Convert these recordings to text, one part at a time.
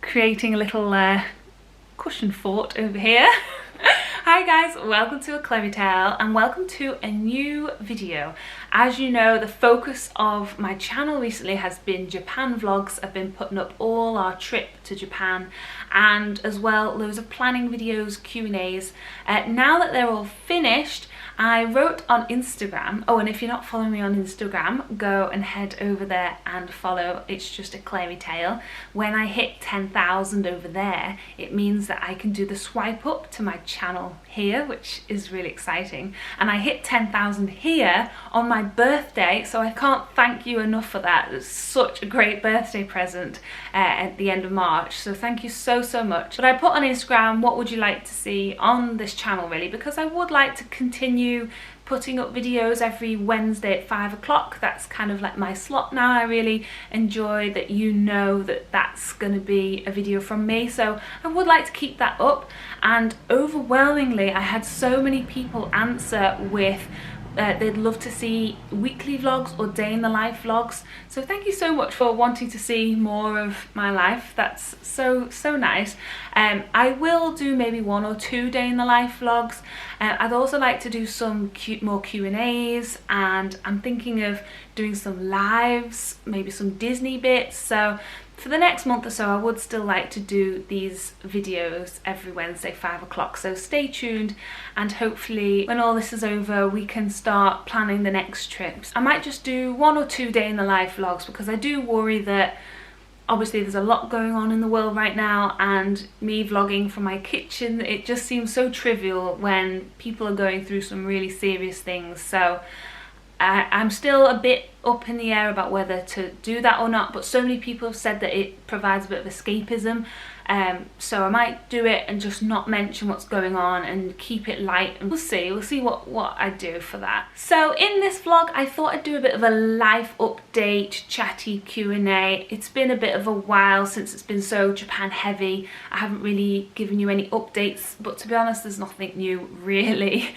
creating a little cushion fort over here. Hi guys, welcome to aclaireytale and welcome to a new video. As you know, the focus of my channel recently has been Japan vlogs. I've been putting up all our trip to Japan and as well loads of planning videos, Q&As. Now that they're all finished, I wrote on Instagram, oh, and if you're not following me on Instagram, go and head over there and follow. It's just aclaireytale. When I hit 10,000 over there, it means that I can do the swipe up to my channel here, which is really exciting. And I hit 10,000 here on my birthday, so I can't thank you enough for that. It's such a great birthday present at the end of March, so thank you so much. But I put on Instagram, what would you like to see on this channel really, because I would like to continue putting up videos every Wednesday at 5 o'clock. That's kind of like my slot now. I really enjoy that you know that that's going to be a video from me, so I would like to keep that up. And overwhelmingly I had so many people answer with they'd love to see weekly vlogs or day in the life vlogs, so thank you so much for wanting to see more of my life. That's so nice. I will do maybe 1 or 2 day in the life vlogs. I'd also like to do some more Q&As, and I'm thinking of doing some lives, maybe some Disney bits. So for the next month or so I would still like to do these videos every Wednesday 5 o'clock, so stay tuned, and hopefully when all this is over we can start planning the next trips. I might just do 1 or 2 day in the life vlogs because I do worry that obviously there's a lot going on in the world right now, and me vlogging from my kitchen, it just seems so trivial when people are going through some really serious things. So I'm still a bit up in the air about whether to do that or not, but so many people have said that it provides a bit of escapism. So I might do it and just not mention what's going on and keep it light, and we'll see what I do for that. So in this vlog I thought I'd do a bit of a life update, chatty Q&A. It's been a bit of a while since it's been so Japan heavy. I haven't really given you any updates, but to be honest there's nothing new really.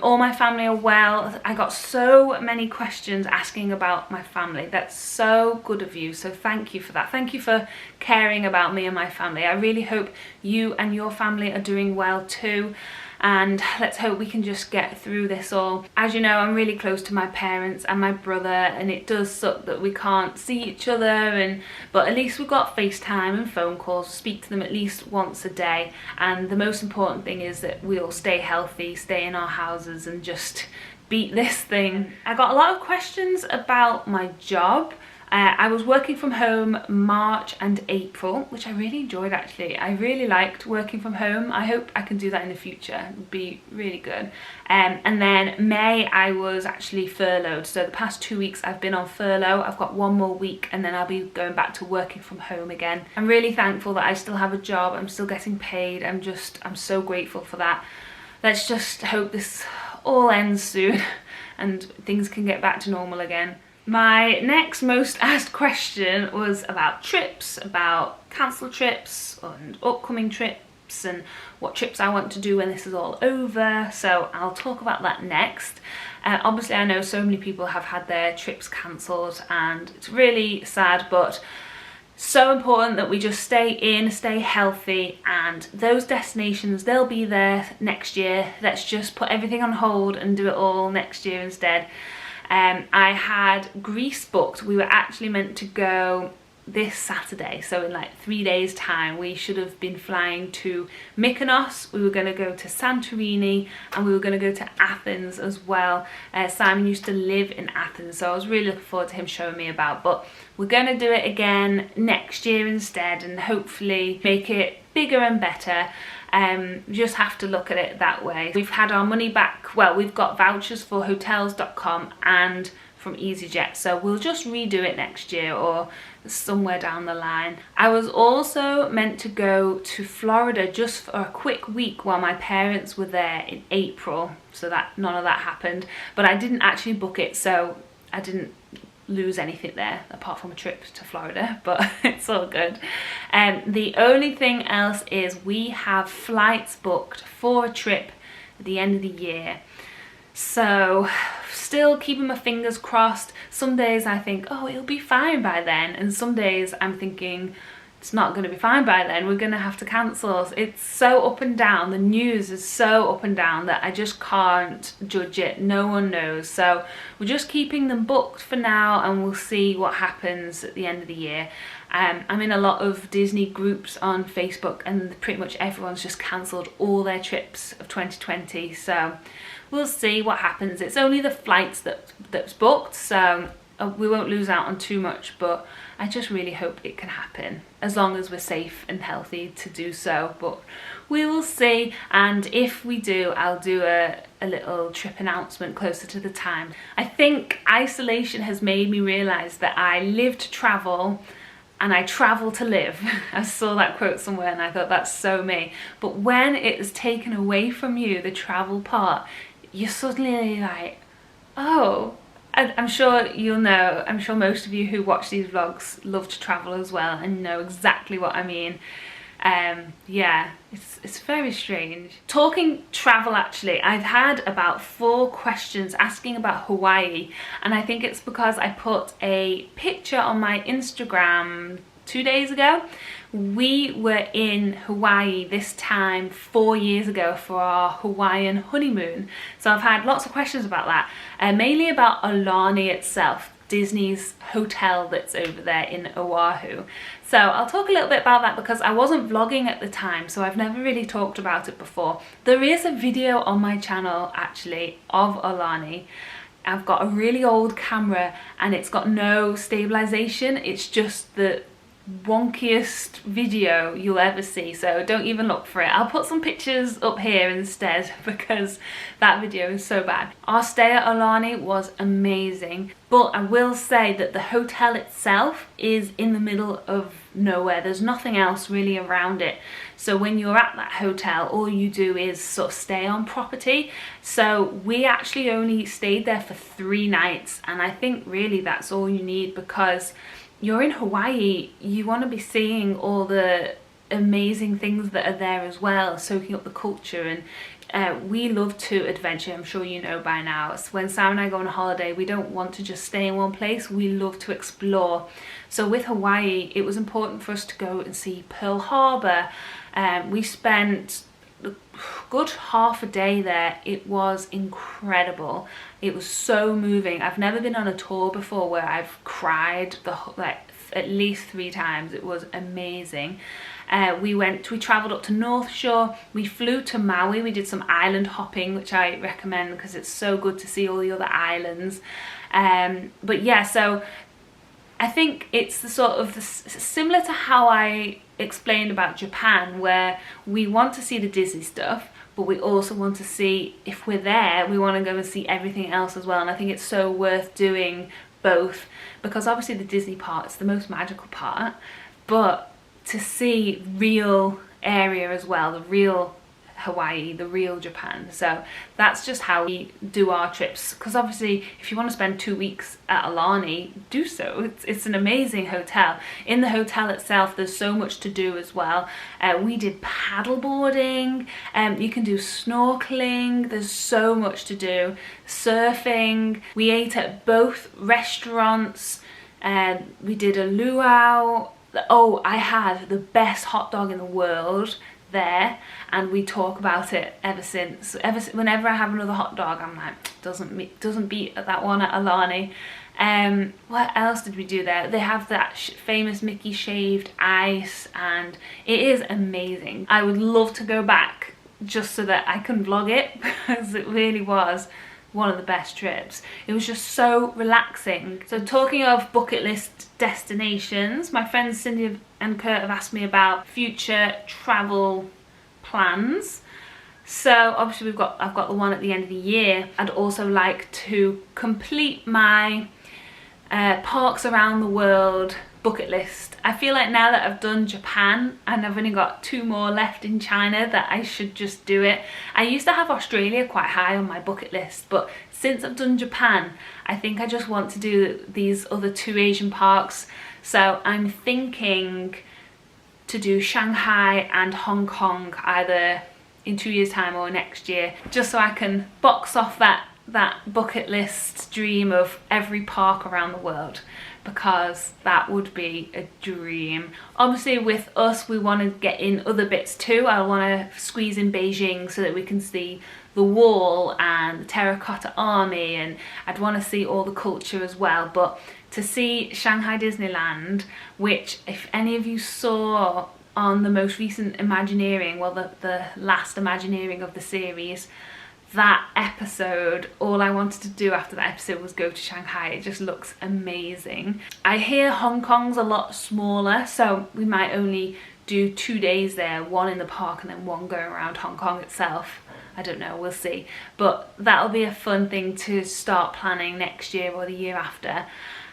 All my family are well. I got so many questions asking about my family. That's so good of you, so thank you for that. Thank you for caring about me and my family. I really hope you and your family are doing well too, and let's hope we can just get through this all. As you know, I'm really close to my parents and my brother, and it does suck that we can't see each other, but at least we've got FaceTime and phone calls. Speak to them at least once a day, and the most important thing is that we all stay healthy, stay in our houses and just beat this thing. I got a lot of questions about my job. I was working from home March and April, which I really enjoyed actually. I really liked working from home. I hope I can do that in the future. It would be really good. And then May I was actually furloughed. So the past 2 weeks I've been on furlough. I've got 1 more week and then I'll be going back to working from home again. I'm really thankful that I still have a job. I'm still getting paid. I'm so grateful for that. Let's just hope this all ends soon and things can get back to normal again. My next most asked question was about trips, about cancelled trips and upcoming trips and what trips I want to do when this is all over, so I'll talk about that next. Obviously I know so many people have had their trips cancelled and it's really sad, but so important that we just stay in, stay healthy, and those destinations, they'll be there next year. Let's just put everything on hold and do it all next year instead. I had Greece booked. We were actually meant to go this Saturday, so in like 3 days time we should have been flying to Mykonos. We were going to go to Santorini and we were going to go to Athens as well. Simon used to live in Athens, so I was really looking forward to him showing me about, but we're going to do it again next year instead and hopefully make it bigger and better. Just have to look at it that way. We've had our money back. Well, we've got vouchers for hotels.com and from EasyJet, so we'll just redo it next year or somewhere down the line. I was also meant to go to Florida just for a quick week while my parents were there in April, so that none of that happened, but I didn't actually book it, so I didn't lose anything there apart from a trip to Florida, but it's all good. The only thing else is we have flights booked for a trip at the end of the year, so still keeping my fingers crossed. Some days I think, oh, it'll be fine by then, and some days I'm thinking it's not going to be fine by then, we're going to have to cancel. It's so up and down, the news is so up and down that I just can't judge it. No one knows, so we're just keeping them booked for now, and we'll see what happens at the end of the year. I'm in a lot of Disney groups on Facebook, and pretty much everyone's just cancelled all their trips of 2020, so we'll see what happens. It's only the flights that's booked, so we won't lose out on too much, but I just really hope it can happen, as long as we're safe and healthy to do so. But we will see, and if we do, I'll do a little trip announcement closer to the time. I think isolation has made me realise that I live to travel and I travel to live. I saw that quote somewhere and I thought that's so me. But when it is taken away from you, the travel part, you're suddenly like, oh, I'm sure you'll know, I'm sure most of you who watch these vlogs love to travel as well and know exactly what I mean. Yeah, it's very strange. Talking travel, actually, I've had about 4 questions asking about Hawaii, and I think it's because I put a picture on my Instagram 2 days ago. We were in Hawaii this time 4 years ago for our Hawaiian honeymoon. So I've had lots of questions about that, mainly about Aulani itself, Disney's hotel that's over there in Oahu. So I'll talk a little bit about that because I wasn't vlogging at the time, so I've never really talked about it before. There is a video on my channel actually of Aulani. I've got a really old camera and it's got no stabilization. It's just the wonkiest video you'll ever see, so don't even look for it. I'll put some pictures up here instead because that video is so bad. Our stay at Aulani was amazing, but I will say that the hotel itself is in the middle of nowhere. There's nothing else really around it, so when you're at that hotel all you do is sort of stay on property. So we actually only stayed there for 3 nights, and I think really that's all you need, because you're in Hawaii, you want to be seeing all the amazing things that are there as well, soaking up the culture. And we love to adventure, I'm sure you know by now. So when Sam and I go on a holiday, we don't want to just stay in one place, we love to explore. So with Hawaii, it was important for us to go and see Pearl Harbor. We spent a good half a day there. It was incredible. It was so moving. I've never been on a tour before where I've cried like at least 3 times. It was amazing. We traveled up to North Shore. We flew to Maui. We did some island hopping, which I recommend because it's so good to see all the other islands. But yeah, so I think it's the sort of similar to how I explained about Japan, where we want to see the Disney stuff, but we also want to see, if we're there, we want to go and see everything else as well. And I think it's so worth doing both, because obviously the Disney part is the most magical part, but to see real area as well, the real Hawaii, the real Japan. So that's just how we do our trips, because obviously if you want to spend 2 weeks at Aulani, do so. It's an amazing hotel. In the hotel itself there's so much to do as well. We did paddle boarding, you can do snorkeling, there's so much to do, surfing. We ate at both restaurants, we did a luau. Oh, I had the best hot dog in the world there, and we talk about it ever since. Whenever I have another hot dog, I'm like, doesn't beat that one at Aulani. What else did we do there? They have that famous Mickey shaved ice, and it is amazing. I would love to go back just so that I can vlog it, because it really was one of the best trips. It was just so relaxing. So talking of bucket list destinations, my friends Cindy and Kurt have asked me about future travel plans. So obviously I've got the one at the end of the year. I'd also like to complete my parks around the world bucket list. I feel like now that I've done Japan and I've only got 2 more left in China, that I should just do it. I used to have Australia quite high on my bucket list, but since I've done Japan, I think I just want to do these other 2 Asian parks. So I'm thinking to do Shanghai and Hong Kong either in 2 years time or next year, just so I can box off that bucket list dream of every park around the world. because that would be a dream. Obviously with us, we want to get in other bits too. I want to squeeze in Beijing so that we can see the wall and the terracotta army, and I'd want to see all the culture as well. But to see Shanghai Disneyland, which if any of you saw on the most recent Imagineering, well the last Imagineering of the series, that episode, all I wanted to do after that episode was go to Shanghai. It just looks amazing. I hear Hong Kong's a lot smaller, so we might only do 2 days there, one in the park and then one going around Hong Kong itself. I don't know, we'll see. But that'll be a fun thing to start planning next year or the year after.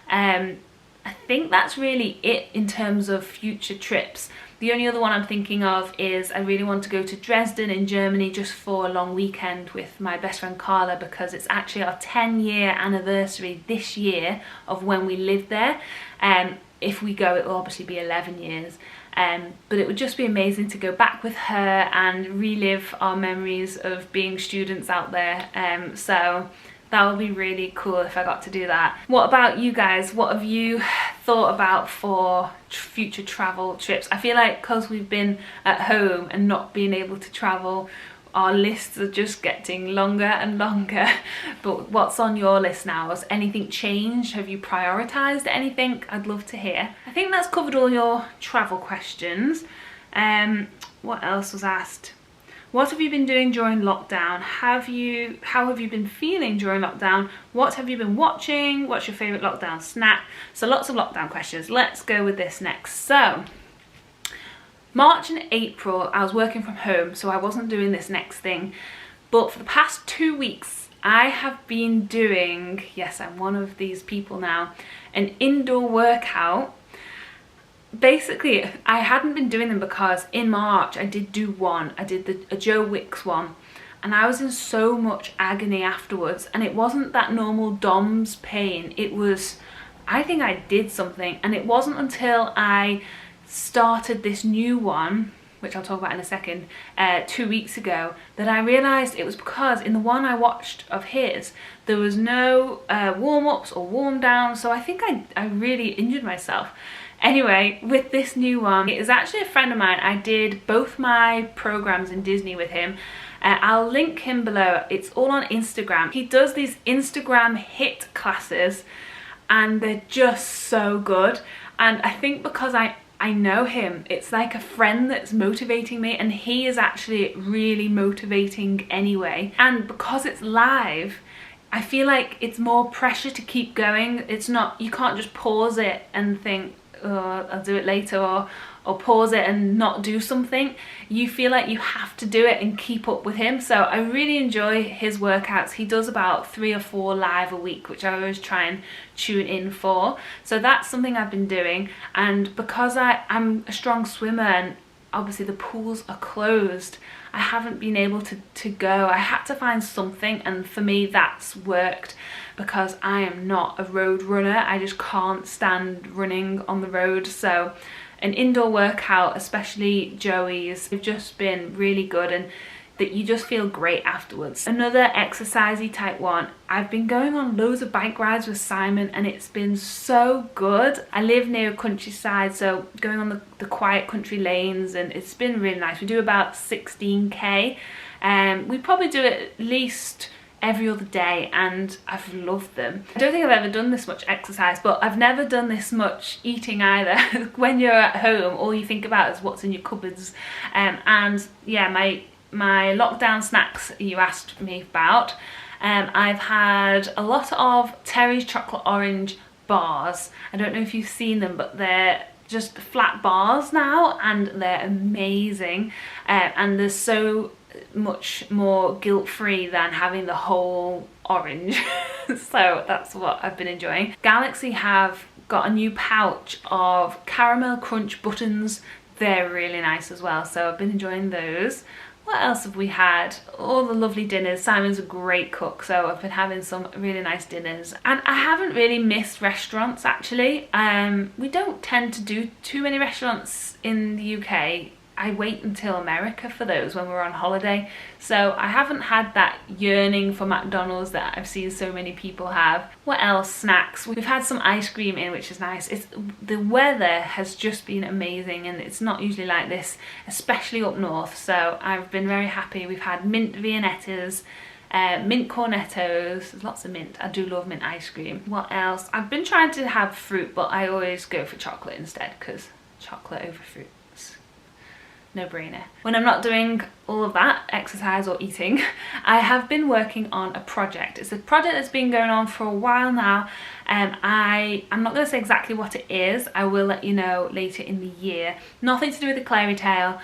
I think that's really it in terms of future trips. The only other one I'm thinking of is I really want to go to Dresden in Germany just for a long weekend with my best friend Carla, because it's actually our 10-year anniversary this year of when we lived there. If we go, it will obviously be 11 years. But it would just be amazing to go back with her and relive our memories of being students out there. So that would be really cool if I got to do that. What about you guys? What have you thought about for future travel trips? I feel like because we've been at home and not being able to travel, our lists are just getting longer and longer. But what's on your list now? Has anything changed? Have you prioritized anything? I'd love to hear. I think that's covered all your travel questions. What else was asked? What have you been doing during lockdown? How have you been feeling during lockdown? What have you been watching? What's your favourite lockdown snack? So lots of lockdown questions. Let's go with this next. So March and April, I was working from home, so I wasn't doing this next thing. But for the past 2 weeks, I have been doing, yes, I'm one of these people now, an indoor workout. Basically, I hadn't been doing them because in March I did do one. I did a Joe Wicks one, and I was in so much agony afterwards, and it wasn't that normal DOMS pain. It was, I think I did something, and it wasn't until I started this new one, which I'll talk about in a second, 2 weeks ago, that I realised it was because in the one I watched of his, there was no warm-ups or warm-downs, so I think I really injured myself. Anyway, with this new one, it is actually a friend of mine. I did both my programs in Disney with him. I'll link him below. It's all on Instagram. He does these Instagram hit classes and they're just so good. And I think because I know him, it's like a friend that's motivating me, and he is actually really motivating anyway. And because it's live, I feel like it's more pressure to keep going. It's not, you can't just pause it and think, oh, I'll do it later, or pause it and not do something. You feel like you have to do it and keep up with him. So I really enjoy his workouts. He does about 3 or 4 live a week, which I always try and tune in for. So that's something I've been doing. And because I'm a strong swimmer and obviously the pools are closed, I haven't been able to go. I had to find something, and for me that's worked, because I am not a road runner. I just can't stand running on the road. So an indoor workout, especially Joey's, have just been really good, and that you just feel great afterwards. Another exercisey type one, I've been going on loads of bike rides with Simon, and it's been so good. I live near a countryside, so going on the quiet country lanes, and it's been really nice. We do about 16k, and we probably do it at least every other day, and I've loved them. I don't think I've ever done this much exercise, but I've never done this much eating either. When you're at home, all you think about is what's in your cupboards. And yeah, my lockdown snacks you asked me about, I've had a lot of Terry's chocolate orange bars. I don't know if you've seen them, but they're just flat bars now, and they're amazing, and they're so much more guilt-free than having the whole orange. So that's what I've been enjoying. Galaxy have got a new pouch of caramel crunch buttons. They're really nice as well, so I've been enjoying those. What else have we had? All the lovely dinners. Simon's a great cook, so I've been having some really nice dinners. And I haven't really missed restaurants, actually. We don't tend to do too many restaurants in the UK. I wait until America for those when we're on holiday. So I haven't had that yearning for McDonald's that I've seen so many people have. What else? Snacks. We've had some ice cream in, which is nice. The weather has just been amazing, and it's not usually like this, especially up north. So I've been very happy. We've had mint Viennettas, mint cornettos. There's lots of mint. I do love mint ice cream. What else? I've been trying to have fruit, but I always go for chocolate instead, because chocolate over fruit, no brainer. When I'm not doing all of that, exercise or eating, I have been working on a project. It's a project that's been going on for a while now. I'm not going to say exactly what it is. I will let you know later in the year. Nothing to do with the aclaireytale,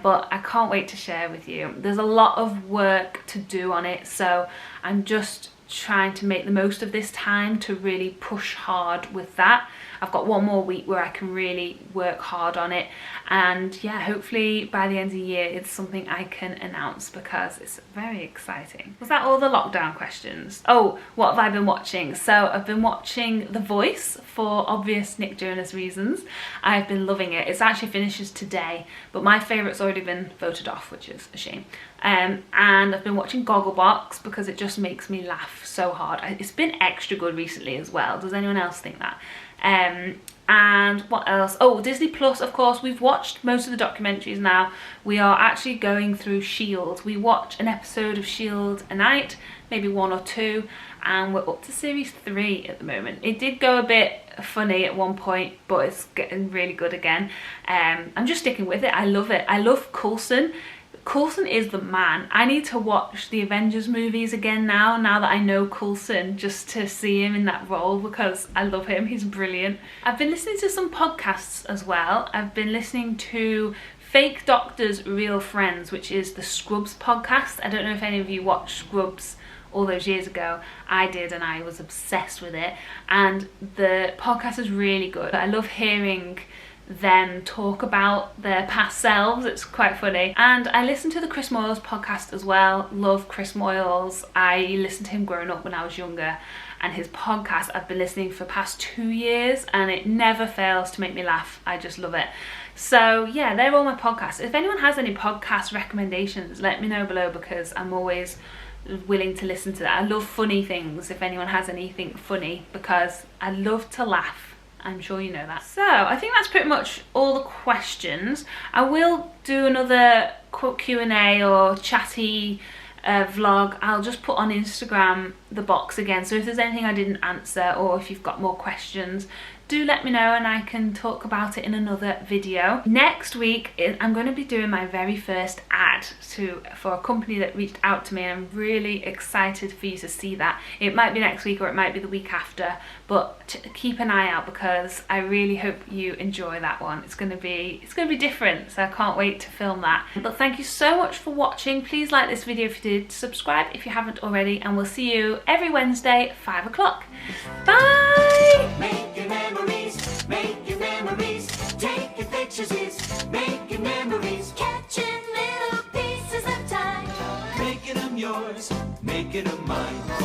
but I can't wait to share with you. There's a lot of work to do on it, so I'm just trying to make the most of this time to really push hard with that. I've got one more week where I can really work hard on it, and yeah, hopefully by the end of the year it's something I can announce, because it's very exciting. Was that all the lockdown questions? Oh, what have I been watching? So I've been watching The Voice for obvious Nick Jonas reasons. I've been loving it. It actually finishes today, but my favourite's already been voted off, which is a shame. And I've been watching Gogglebox because it just makes me laugh so hard. It's been extra good recently as well. Does anyone else think that? And what else? Oh, Disney Plus, of course. We've watched most of the documentaries now. We are actually going through S.H.I.E.L.D. We watch an episode of S.H.I.E.L.D. a night, maybe 1 or 2, and we're up to series 3 at the moment. It did go a bit funny at one point, but it's getting really good again. I'm just sticking with it. I love it. I love Coulson. Coulson is the man. I need to watch the Avengers movies again now that I know Coulson, just to see him in that role, because I love him. He's brilliant. I've been listening to some podcasts as well. I've been listening to Fake Doctors, Real Friends, which is the Scrubs podcast. I don't know if any of you watched Scrubs all those years ago. I did, and I was obsessed with it. And the podcast is really good. I love hearing them talk about their past selves. It's quite funny. And I listened to the Chris Moyles podcast as well. Love Chris Moyles. I listened to him growing up when I was younger, and his podcast I've been listening for the past 2 years, and it never fails to make me laugh. I just love it. So yeah, they're all my podcasts. If anyone has any podcast recommendations, let me know below, because I'm always willing to listen to that. I love funny things. If anyone has anything funny, because I love to laugh. I'm sure you know that. So I think that's pretty much all the questions. I will do another quick Q&A or chatty vlog. I'll just put on Instagram the box again, so if there's anything I didn't answer, or if you've got more questions, do let me know and I can talk about it in another video. Next week I'm going to be doing my very first ad for a company that reached out to me, and I'm really excited for you to see that. It might be next week or it might be the week after, but keep an eye out, because I really hope you enjoy that one. It's going to be different, so I can't wait to film that. But thank you so much for watching. Please like this video if you did, subscribe if you haven't already, and we'll see you every Wednesday at 5 o'clock. Bye! Make your memories, take your pictures, making memories, catching little pieces of time, making them yours, making them mine.